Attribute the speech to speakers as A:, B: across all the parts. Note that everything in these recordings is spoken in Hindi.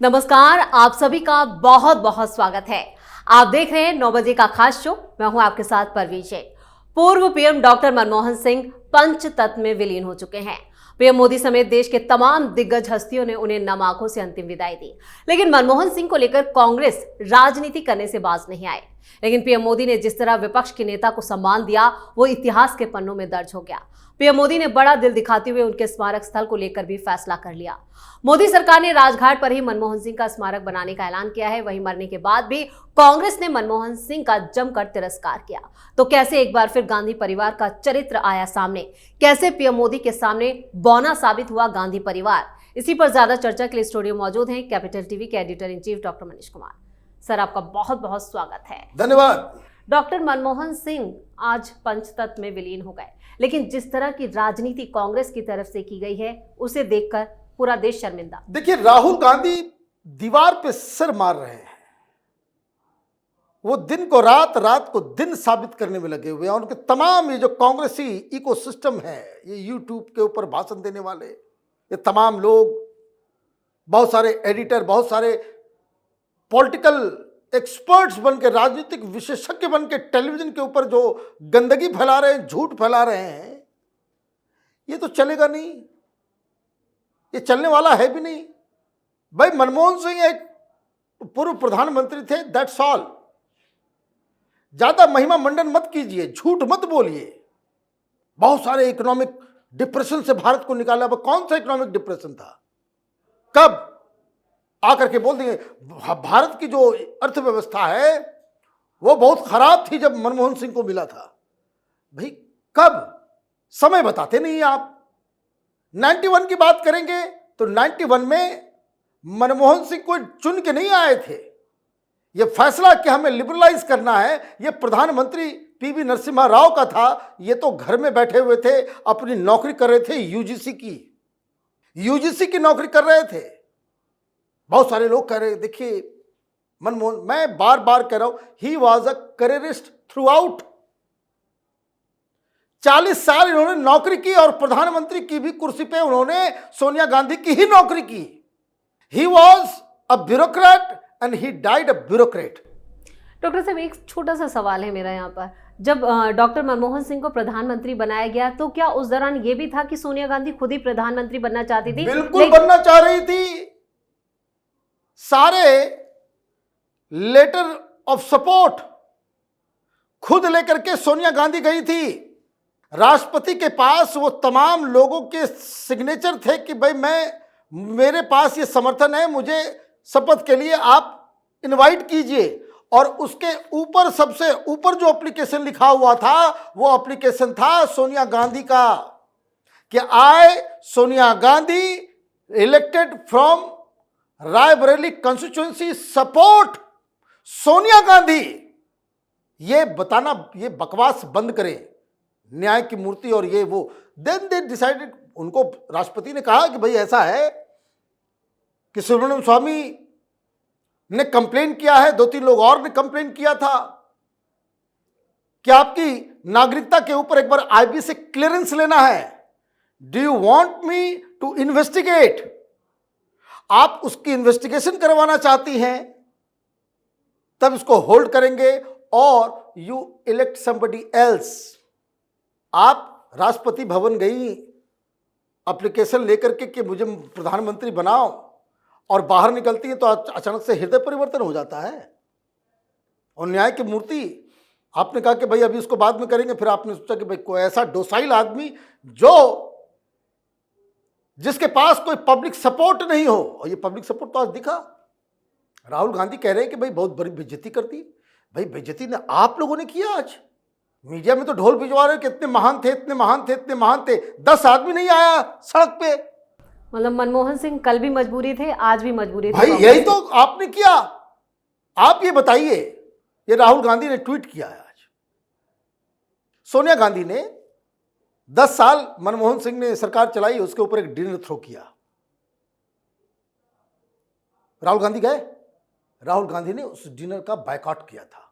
A: नमस्कार, आप सभी का बहुत बहुत स्वागत है। आप देख रहे हैं 9 बजे का खास शो। मैं हूं आपके साथ परवीन जैन। पूर्व पीएम डॉक्टर मनमोहन सिंह पंचतत्व में विलीन हो चुके हैं। पीएम मोदी समेत देश के तमाम दिग्गज हस्तियों ने उन्हें नम आंखों से अंतिम विदाई दी, लेकिन मनमोहन सिंह को लेकर कांग्रेस राजनीति करने से बाज नहीं आए। लेकिन पीएम मोदी ने जिस तरह विपक्ष के नेता को सम्मान दिया, वो इतिहास के पन्नों में दर्ज हो गया। पीएम मोदी ने बड़ा दिल दिखाते हुए उनके स्मारक स्थल को लेकर भी फैसला कर लिया। मोदी सरकार ने राजघाट पर ही मनमोहन सिंह का स्मारक बनाने का ऐलान किया है। वहीं मरने के बाद भी कांग्रेस ने मनमोहन सिंह का जमकर तिरस्कार किया। तो कैसे एक बार फिर गांधी परिवार का चरित्र आया सामने, कैसे पीएम मोदी के सामने बौना साबित हुआ गांधी परिवार, इसी पर ज्यादा चर्चा के लिए स्टूडियो मौजूद हैं कैपिटल टीवी के editor in chief doctor Manish Kumar. Sir, आपका बहुत बहुत स्वागत है।
B: धन्यवाद।
A: डॉक्टर मनमोहन सिंह आज पंचतत्व में विलीन हो गए, लेकिन जिस तरह की राजनीति कांग्रेस की तरफ से की गई है, उसे देखकर पूरा देश शर्मिंदा।
B: देखिए, राहुल गांधी दीवार पे सिर मार रहे हैं। वो दिन को रात, रात को दिन साबित करने में लगे हुए हैं। उनके तमाम ये जो कांग्रेसी इकोसिस्टम है, ये यूट्यूब के ऊपर भाषण देने वाले ये तमाम लोग, बहुत सारे एडिटर, बहुत सारे पॉलिटिकल एक्सपर्ट्स बन के, राजनीतिक विशेषज्ञ बन के टेलीविजन के ऊपर जो गंदगी फैला रहे हैं, झूठ फैला रहे हैं, ये तो चलेगा नहीं, ये चलने वाला है भी नहीं। भाई, मनमोहन सिंह एक पूर्व प्रधानमंत्री थे, दैट्स ऑल। ज्यादा महिमा मंडन मत कीजिए, झूठ मत बोलिए। बहुत सारे इकोनॉमिक डिप्रेशन से भारत को निकाला। कौन सा इकोनॉमिक डिप्रेशन था? कब आकर के बोल देंगे भारत की जो अर्थव्यवस्था है वो बहुत खराब थी जब मनमोहन सिंह को मिला था। भाई, कब? समय बताते नहीं आप। 91 की बात करेंगे तो 91 में मनमोहन सिंह कोई चुन के नहीं आए थे। यह फैसला कि हमें लिबरलाइज करना है, यह प्रधानमंत्री पीवी नरसिम्हा राव का था। ये तो घर में बैठे हुए थे, अपनी नौकरी कर रहे थे, यूजीसी की नौकरी कर रहे थे। बहुत सारे लोग कह रहे, देखिए मनमोहन, मैं बार बार कह रहा हूं, he was a careerist throughout. 40 साल इन्होंने नौकरी की और प्रधानमंत्री की भी कुर्सी पे उन्होंने सोनिया गांधी की ही नौकरी की। ही was a bureaucrat and he died a bureaucrat.
A: Doctor साहब, एक छोटा सा सवाल है मेरा यहाँ पर। जब डॉक्टर मनमोहन सिंह को प्रधानमंत्री बनाया गया, तो क्या उस दौरान ये भी था कि सोनिया गांधी खुद ही प्रधानमंत्री बनना चाहती थी?
B: बिल्कुल बनना चाह रही थी। सारे लेटर ऑफ सपोर्ट खुद लेकर के सोनिया गांधी गई थी। राष्ट्रपति के पास वो तमाम लोगों के सिग्नेचर थे कि भाई मेरे पास ये समर्थन है, मुझे शपथ के लिए आप इनवाइट कीजिए। और उसके ऊपर, सबसे ऊपर जो एप्लीकेशन लिखा हुआ था, वो एप्लीकेशन था सोनिया गांधी का कि I Sonia Gandhi elected from Raebareli constituency support Sonia Gandhi. ये बताना, ये बकवास बंद करें, न्याय की मूर्ति और ये वो। देन दे डिसाइडेड, उनको राष्ट्रपति ने कहा कि भाई ऐसा है कि सुब्रमण्यम स्वामी ने कंप्लेन किया है, 2-3 लोग और ने कंप्लेन किया था कि आपकी नागरिकता के ऊपर एक बार आईबी से क्लियरेंस लेना है। Do you want me to investigate? आप उसकी इन्वेस्टिगेशन करवाना चाहती हैं, तब इसको होल्ड करेंगे और यू इलेक्ट समबडी एल्स। आप राष्ट्रपति भवन गई एप्लीकेशन लेकर के कि मुझे प्रधानमंत्री बनाओ, और बाहर निकलती है तो अचानक से हृदय परिवर्तन हो जाता है। और न्याय की मूर्ति, आपने कहा कि भाई अभी उसको बाद में करेंगे, फिर आपने सोचा कि भाई कोई ऐसा डोसाइल आदमी जिसके पास कोई पब्लिक सपोर्ट नहीं हो, और ये पब्लिक सपोर्ट तो आज दिखा। राहुल गांधी कह रहे हैं कि भाई बहुत बड़ी बेइज्जती कर दी। भाई, बेइज्जती ने आप लोगों ने किया। आज मीडिया में तो ढोल भिजवा रहे कि इतने महान थे, इतने महान थे, इतने महान थे। 10 आदमी नहीं आया सड़क पे।
A: मतलब मनमोहन सिंह कल भी मजबूरी थे, आज भी मजबूरी थी।
B: भाई, यही तो आपने किया। आप ये बताइए, ये राहुल गांधी ने ट्वीट किया है आज। सोनिया गांधी ने 10 साल मनमोहन सिंह ने सरकार चलाई, उसके ऊपर एक डिनर थ्रो किया। राहुल गांधी गए, राहुल गांधी ने उस डिनर का बायकॉट किया था।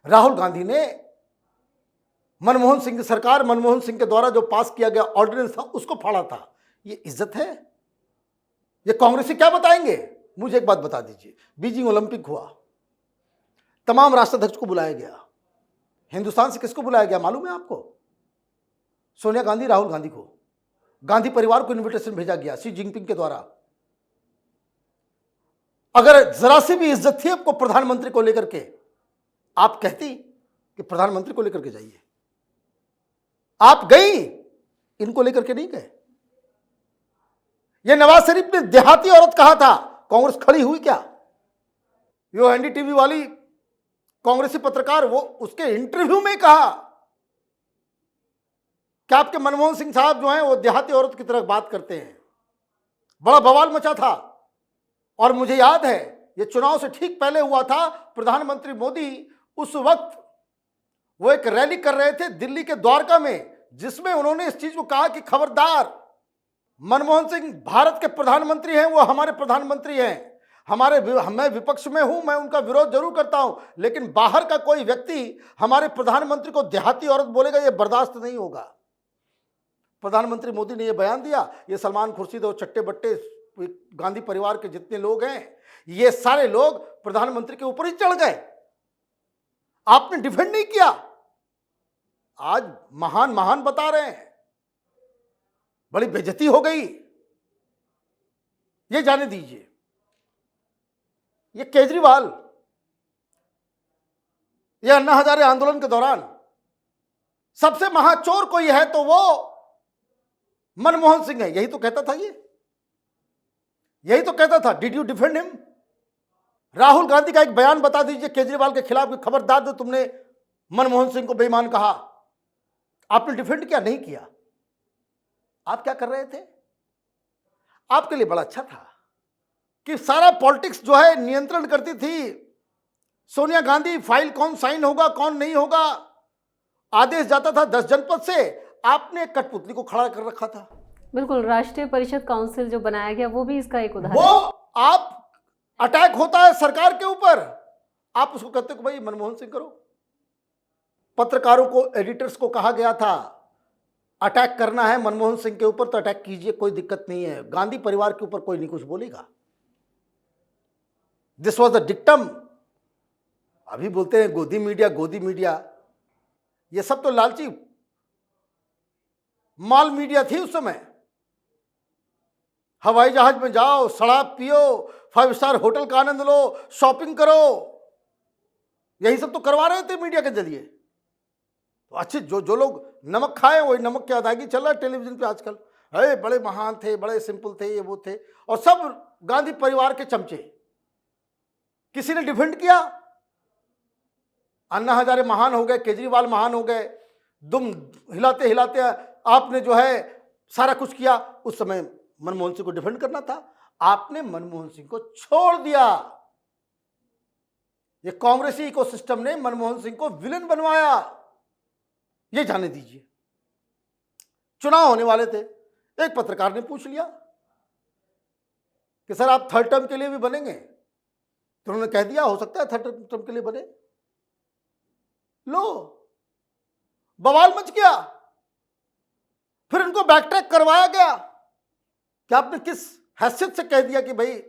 B: राहुल गांधी ने मनमोहन सिंह की सरकार, मनमोहन सिंह के द्वारा जो पास किया गया ऑर्डिनेंस था, उसको फाड़ा था। ये इज्जत है? ये कांग्रेसी क्या बताएंगे? मुझे एक बात बता दीजिए, बीजिंग ओलंपिक हुआ, तमाम राष्ट्राध्यक्ष को बुलाया गया, हिंदुस्तान से किसको बुलाया गया मालूम है आपको? सोनिया गांधी, राहुल गांधी को, गांधी परिवार को इनविटेशन भेजा गया शी जिनपिंग के द्वारा। अगर जरा सी भी इज्जत थी आपको प्रधानमंत्री को लेकर के, आप कहती कि प्रधानमंत्री को लेकर के जाइए, आप गई, इनको लेकर के नहीं गए। ये नवाज शरीफ ने देहाती औरत कहा था, कांग्रेस खड़ी हुई क्या? यो एनडीटीवी वाली कांग्रेसी पत्रकार, वो उसके इंटरव्यू में कहा कि आपके मनमोहन सिंह साहब जो हैं वो देहाती औरत की तरह बात करते हैं। बड़ा बवाल मचा था। और मुझे याद है ये चुनाव से ठीक पहले हुआ था, प्रधानमंत्री मोदी उस वक्त वो एक रैली कर रहे थे दिल्ली के द्वारका में, जिसमें उन्होंने इस चीज को कहा कि खबरदार, मनमोहन सिंह भारत के प्रधानमंत्री हैं, वो हमारे प्रधानमंत्री हैं, मैं विपक्ष में हूं, मैं उनका विरोध जरूर करता हूं, लेकिन बाहर का कोई व्यक्ति हमारे प्रधानमंत्री को देहाती औरत बोलेगा, यह बर्दाश्त नहीं होगा। प्रधानमंत्री मोदी ने यह बयान दिया। ये सलमान खुर्शीद और चट्टे बट्टे गांधी परिवार के जितने लोग हैं, ये सारे लोग प्रधानमंत्री के ऊपर ही चढ़ गए। आपने डिफेंड नहीं किया। आज महान महान बता रहे हैं, बड़ी बेइज्जती हो गई। ये जाने दीजिए, ये केजरीवाल, ये अन्ना हजारे आंदोलन के दौरान सबसे महाचोर कोई है तो वो मनमोहन सिंह है, यही तो कहता था। यही तो कहता था। Did you defend him? Rahul Gandhi का एक बयान बता दीजिए केजरीवाल के खिलाफ, खबरदार जो तुमने मनमोहन सिंह को बेईमान कहा, आपने डिफेंड किया? नहीं किया। आप क्या कर रहे थे? आपके लिए बड़ा अच्छा था कि सारा पॉलिटिक्स जो है नियंत्रण करती थी सोनिया गांधी। फाइल कौन साइन होगा कौन नहीं होगा, आदेश जाता था 10 जनपद से। आपने कठपुतली को खड़ा कर रखा था।
A: बिल्कुल, राष्ट्रीय परिषद काउंसिल जो बनाया गया वो भी इसका एक उदाहरण।
B: वो आप अटैक होता है सरकार के ऊपर, आप उसको कहते हो भाई मनमोहन सिंह करो। पत्रकारों को, एडिटर्स को कहा गया था अटैक करना है मनमोहन सिंह के ऊपर तो अटैक कीजिए, कोई दिक्कत नहीं है, गांधी परिवार के ऊपर कोई नहीं कुछ बोलेगा। This was the dictum. अभी बोलते हैं गोदी मीडिया, ये सब तो लालची माल मीडिया थी उस समय। हवाई जहाज में जाओ, शराब पियो, 5 स्टार होटल का आनंद लो, शॉपिंग करो, यही सब तो करवा रहे थे मीडिया के जरिए। तो अच्छे जो लोग नमक खाए वही नमक की अदायगी चल रहा है टेलीविजन पे आजकल। अरे बड़े महान थे, बड़े सिंपल थे, ये वो थे, और सब गांधी परिवार के चमचे। किसी ने डिफेंड किया? अन्ना हजारे महान हो गए, केजरीवाल महान हो गए, दुम हिलाते हिलाते आपने जो है सारा कुछ किया। उस समय मनमोहन सिंह को डिफेंड करना था, आपने मनमोहन सिंह को छोड़ दिया। ये कांग्रेसी इकोसिस्टम ने मनमोहन सिंह को विलेन बनवाया। ये जाने दीजिए। चुनाव होने वाले थे, एक पत्रकार ने पूछ लिया कि सर आप 3rd टर्म के लिए भी बनेंगे? तो उन्होंने कह दिया हो सकता है 3rd टर्म के लिए बने। लो, बवाल मच गया। फिर इनको बैकट्रैक करवाया गया कि आपने किस हैसियत से कह दिया कि भाई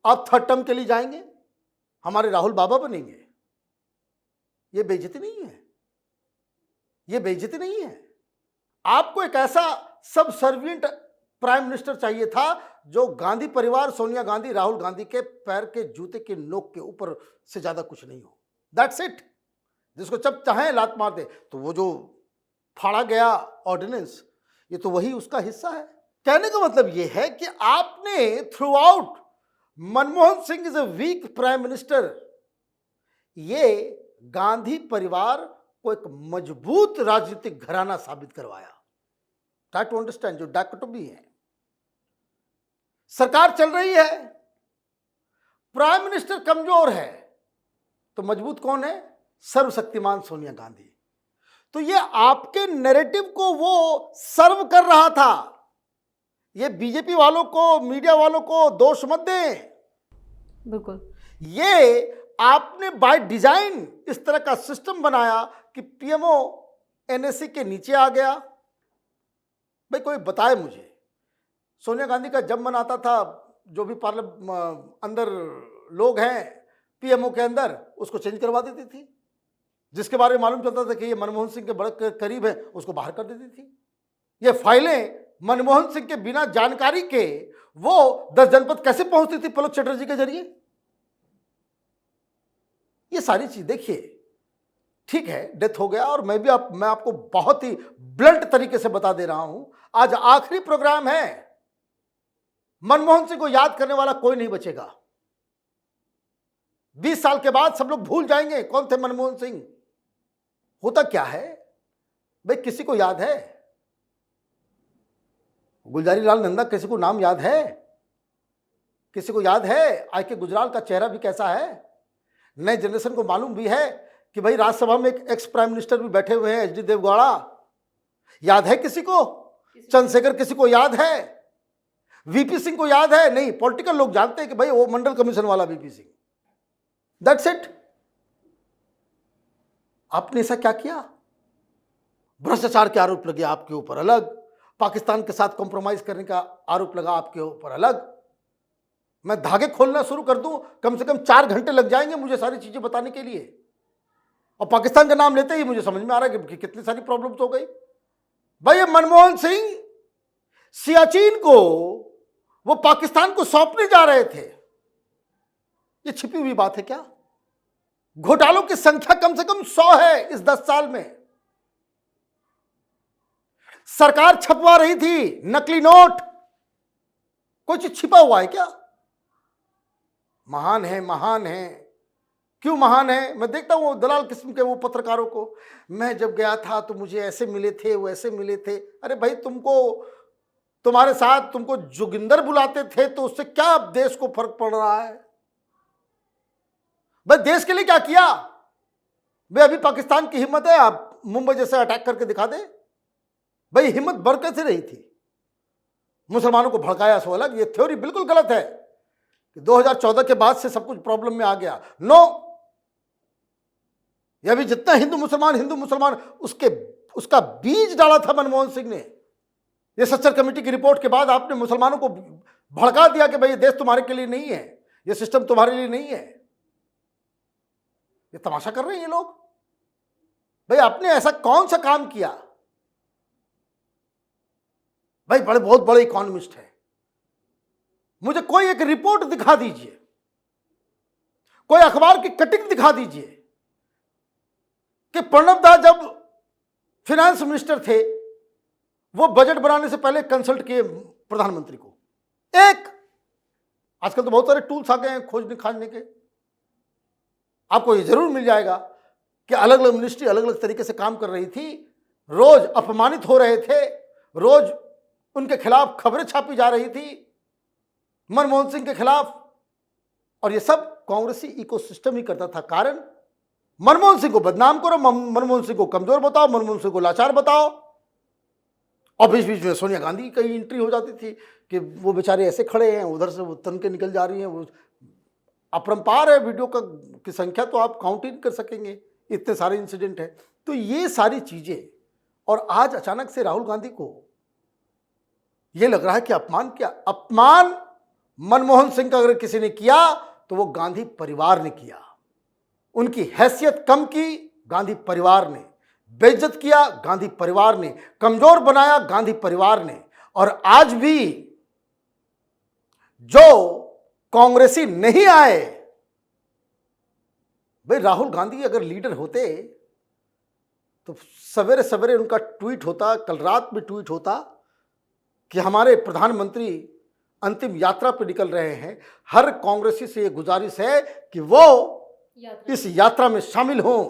B: आप 3rd टर्म के लिए जाएंगे, हमारे राहुल बाबा बनेंगे। ये बेइज्जती नहीं है? ये बेइज्जती नहीं है? आपको एक ऐसा सब सर्विएंट प्राइम मिनिस्टर चाहिए था जो गांधी परिवार, सोनिया गांधी, राहुल गांधी के पैर के जूते के नोक के ऊपर से ज्यादा कुछ नहीं हो। That's it. जिसको जब चाहे लात मार दे। तो वो जो फाड़ा गया ऑर्डिनेंस, ये तो वही उसका हिस्सा है। कहने का मतलब ये है कि आपने throughout Manmohan Singh is a weak prime minister, ये गांधी परिवार को एक मजबूत राजनीतिक घराना साबित करवाया। ट्राई टू अंडरस्टैंड जो डायकोटोमी है। सरकार चल रही है, प्राइम मिनिस्टर कमजोर है, तो मजबूत कौन है? सर्वशक्तिमान सोनिया गांधी। तो ये आपके नैरेटिव को वो सर्व कर रहा था। ये बीजेपी वालों को, मीडिया वालों को दोष मत दें।
A: बिल्कुल,
B: ये आपने बाय डिजाइन इस तरह का सिस्टम बनाया कि पीएमओ एनएससी के नीचे आ गया। भाई कोई बताए मुझे, सोनिया गांधी का जब मन आता था जो भी अंदर लोग हैं पीएमओ के अंदर, उसको चेंज करवा देती थी। जिसके बारे में मालूम चलता था कि ये मनमोहन सिंह के बड़े करीब है, उसको बाहर कर देती थी। ये फाइलें मनमोहन सिंह के बिना जानकारी के वो 10 जनपद कैसे पहुंचती थी पलक चटर्जी के जरिए। ये सारी चीज देखिए, ठीक है डेथ हो गया, और मैं आपको बहुत ही ब्लंट तरीके से बता दे रहा हूं, आज आखिरी प्रोग्राम है। मनमोहन सिंह को याद करने वाला कोई नहीं बचेगा। 20 साल के बाद सब लोग भूल जाएंगे कौन थे मनमोहन सिंह। होता क्या है भाई, किसी को याद है? गुलजारी लाल नंदा किसी को नाम याद है? किसी को याद है आके गुजराल का चेहरा भी कैसा है? नए जनरेशन को मालूम भी है कि भाई राज्यसभा में एक एक्स प्राइम मिनिस्टर भी बैठे हुए हैं, एचडी देवगौड़ा। याद है किसी को? चंद्रशेखर किसी को याद है? वीपी सिंह को याद है? नहीं, पॉलिटिकल लोग जानते हैं कि भाई वो मंडल कमीशन वाला वीपी सिंह। That's it. आपने ऐसा क्या किया? भ्रष्टाचार के आरोप लगे आपके ऊपर अलग, पाकिस्तान के साथ कॉम्प्रोमाइज करने का आरोप लगा आपके ऊपर अलग। मैं धागे खोलना शुरू कर दूं, कम से कम 4 घंटे लग जाएंगे मुझे सारी चीजें बताने के लिए। और पाकिस्तान का नाम लेते ही मुझे समझ में आ रहा है कि कितनी सारी प्रॉब्लम्स हो गई। भाई मनमोहन सिंह सियाचिन को वो पाकिस्तान को सौंपने जा रहे थे। ये छिपी हुई बात है क्या? घोटालों की संख्या कम से कम 100 है इस 10 साल में। सरकार छपवा रही थी नकली नोट। कोई चीज छिपा हुआ है क्या? महान है, महान है। क्यों महान है? मैं देखता हूं दलाल किस्म के वो पत्रकारों को, मैं जब गया था तो मुझे ऐसे मिले थे, वो ऐसे मिले थे। अरे भाई, तुम्हारे साथ तुमको जोगिंदर बुलाते थे तो उससे क्या देश को फर्क पड़ रहा है? भाई देश के लिए क्या किया? भाई अभी पाकिस्तान की हिम्मत है, आप मुंबई जैसे अटैक करके दिखा दे। भाई हिम्मत बढ़ कैसे रही थी? मुसलमानों को भड़काया सो अलग। ये थ्योरी बिल्कुल गलत है कि 2014 के बाद से सब कुछ प्रॉब्लम में आ गया। नो, ये अभी जितना हिंदू मुसलमान उसका बीज डाला था मनमोहन सिंह ने। ये सच्चर कमेटी की रिपोर्ट के बाद आपने मुसलमानों को भड़का दिया कि भाई ये देश तुम्हारे के लिए नहीं है, ये सिस्टम तुम्हारे लिए नहीं है। ये तमाशा कर रहे हैं ये लोग। भाई आपने ऐसा कौन सा काम किया? भाई बहुत बड़े इकोनॉमिस्ट है, मुझे कोई एक रिपोर्ट दिखा दीजिए, कोई अखबार की कटिंग दिखा दीजिए कि प्रणब दा जब फिनेंस मिनिस्टर थे वो बजट बनाने से पहले कंसल्ट किए प्रधानमंत्री को। एक आजकल तो बहुत सारे टूल्स आ गए हैं खोजने खाजने के, आपको ये जरूर मिल जाएगा कि अलग अलग मिनिस्ट्री अलग अलग तरीके से काम कर रही थी, रोज अपमानित हो रहे थे, रोज उनके खिलाफ खबरें छापी जा रही थी मनमोहन सिंह के खिलाफ। और ये सब कांग्रेसी इकोसिस्टम ही करता था। कारण मनमोहन सिंह को बदनाम करो, मनमोहन सिंह को कमजोर बताओ, मनमोहन सिंह को लाचार बताओ। और बीच बीच में सोनिया गांधी की एंट्री हो जाती थी कि वो बेचारे ऐसे खड़े हैं, उधर से वो तन के निकल जा रही हैं। वो अपरंपार है, वीडियो की संख्या तो आप काउंट ही नहीं कर सकेंगे, इतने सारे इंसिडेंट है। तो ये सारी चीजें, और आज अचानक से राहुल गांधी को ये लग रहा है कि अपमान किया। अपमान मनमोहन सिंह का अगर किसी ने किया तो वो गांधी परिवार ने किया। उनकी हैसियत कम की गांधी परिवार ने, बेइज्जत किया गांधी परिवार ने, कमजोर बनाया गांधी परिवार ने। और आज भी जो कांग्रेसी नहीं आए, भाई राहुल गांधी अगर लीडर होते तो सवेरे सवेरे उनका ट्वीट होता, कल रात में ट्वीट होता कि हमारे प्रधानमंत्री अंतिम यात्रा पर निकल रहे हैं, हर कांग्रेसी से ये गुजारिश है कि वो इस यात्रा में शामिल हों।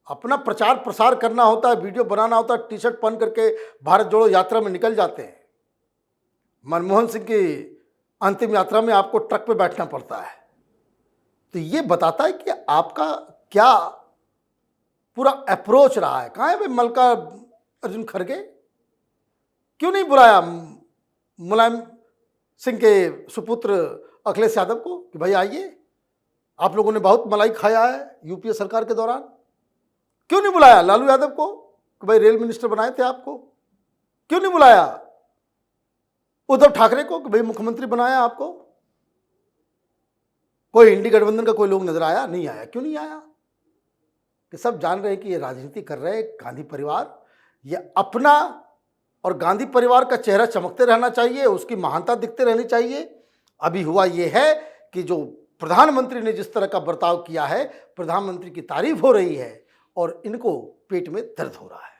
B: अपना प्रचार प्रसार करना होता है, वीडियो बनाना होता है, टी शर्ट पहन करके भारत जोड़ो यात्रा में निकल जाते हैं। मनमोहन सिंह की अंतिम यात्रा में आपको ट्रक पे बैठना पड़ता है। तो ये बताता है कि आपका क्या पूरा अप्रोच रहा है। कहाँ है भाई मल्लिकार्जुन खड़गे? क्यों नहीं बुलाया मुलायम सिंह के सुपुत्र अखिलेश यादव को कि भाई आइए, आप लोगों ने बहुत मलाई खाया है यूपीए सरकार के दौरान? क्यों नहीं बुलाया लालू यादव को कि भाई रेल मिनिस्टर बनाए थे आपको? क्यों नहीं बुलाया उद्धव ठाकरे को कि भाई मुख्यमंत्री बनाया आपको? कोई इंडी गठबंधन का कोई लोग नजर आया? नहीं आया। क्यों नहीं आया? कि सब जान रहे हैं कि ये राजनीति कर रहे हैं गांधी परिवार, ये अपना और गांधी परिवार का चेहरा चमकते रहना चाहिए, उसकी महानता दिखते रहनी चाहिए। अभी हुआ ये है कि जो प्रधानमंत्री ने जिस तरह का बर्ताव किया है, प्रधानमंत्री की तारीफ हो रही है और इनको पेट में दर्द हो रहा है।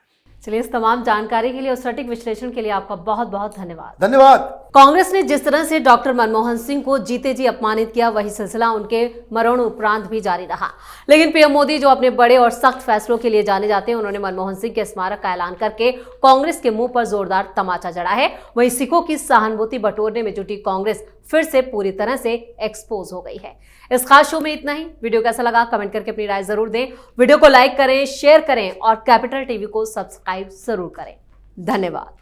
A: चलिए, इस तमाम जानकारी के लिए और सटीक विश्लेषण के लिए आपका बहुत बहुत धन्यवाद।
B: धन्यवाद।
A: कांग्रेस ने जिस तरह से डॉक्टर मनमोहन सिंह को जीते जी अपमानित किया, वही सिलसिला उनके मरण उपरांत भी जारी रहा। लेकिन पीएम मोदी, जो अपने बड़े और सख्त फैसलों के लिए जाने जाते हैं, उन्होंने मनमोहन सिंह के स्मारक का ऐलान करके कांग्रेस के मुंह पर जोरदार तमाचा जड़ा है। वहीं सिखों की सहानुभूति बटोरने में जुटी कांग्रेस फिर से पूरी तरह से एक्सपोज हो गई है। इस खास शो में इतना ही। वीडियो कैसा लगा कमेंट करके अपनी राय जरूर दें। वीडियो को लाइक करें, शेयर करें और कैपिटल टीवी को सब्सक्राइब जरूर करें। धन्यवाद।